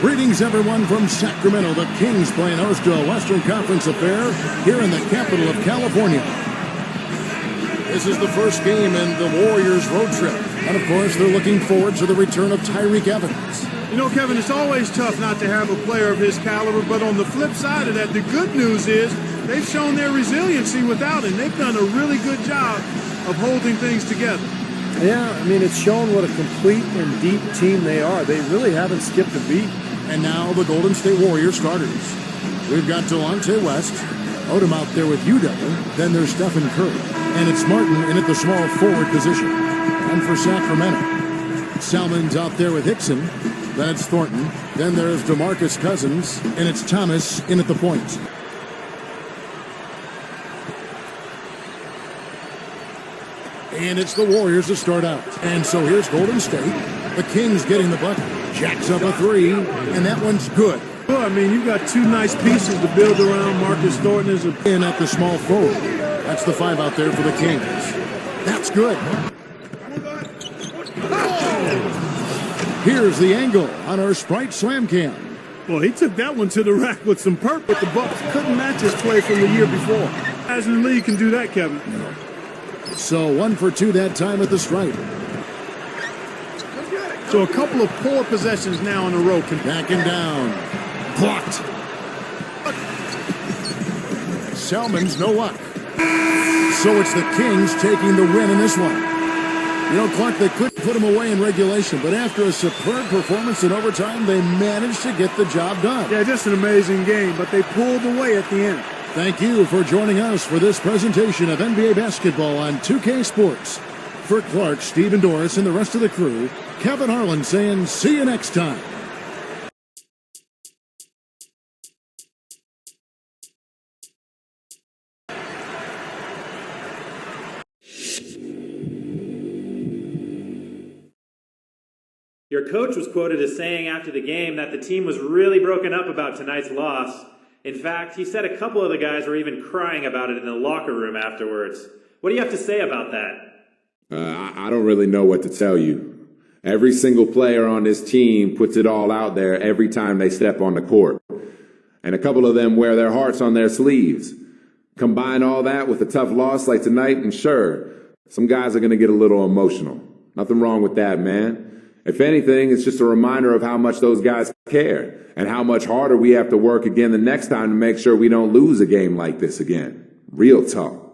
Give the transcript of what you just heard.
Greetings, everyone, from Sacramento. The Kings playing host to a Western Conference affair here in the capital of California. This is the first game in the Warriors road trip. And, of course, they're looking forward to the return of Tyreke Evans. You know, Kevin, it's always tough not to have a player of his caliber, but on the flip side of that, the good news is they've shown their resiliency without him. They've done a really good job of holding things together. Yeah, I mean, it's shown what a complete and deep team they are. They really haven't skipped a beat. And now the Golden State Warriors starters. We've got Delonte West, Odom out there with UW. Then there's Stephen Curry. And it's Martin in at the small forward position. And for Sacramento, Salmon's out there with Hickson. That's Thornton. Then there's DeMarcus Cousins. And it's Thomas in at the point. And it's the Warriors to start out. And so here's Golden State. The Kings getting the bucket. Jacks up a three, and that one's good. Well, I mean, you've got two nice pieces to build around. Marcus Thornton is in at the small forward. That's the 5 out there for the Kings. That's good. Oh! Here's the angle on our Sprite Slam Cam. Well, he took that one to the rack with some perk, but the Bucks couldn't match his play from the year before. Guys in the league can do that, Kevin. So 1 for 2 that time at the stripe. So a couple of poor possessions now in a row. Backing down. Blocked. Selman's no luck. So it's the Kings taking the win in this one. You know, Clark, they couldn't put him away in regulation, but after a superb performance in overtime, they managed to get the job done. Yeah, just an amazing game, but they pulled away at the end. Thank you for joining us for this presentation of NBA basketball on 2K Sports. For Clark, Stephen Doris, and the rest of the crew, Kevin Harlan saying, see you next time. Your coach was quoted as saying after the game that the team was really broken up about tonight's loss. In fact, he said a couple of the guys were even crying about it in the locker room afterwards. What do you have to say about that? I don't really know what to tell you. Every single player on this team puts it all out there every time they step on the court. And a couple of them wear their hearts on their sleeves. Combine all that with a tough loss like tonight, and sure, some guys are going to get a little emotional. Nothing wrong with that, man. If anything, it's just a reminder of how much those guys care and how much harder we have to work again the next time to make sure we don't lose a game like this again. Real talk.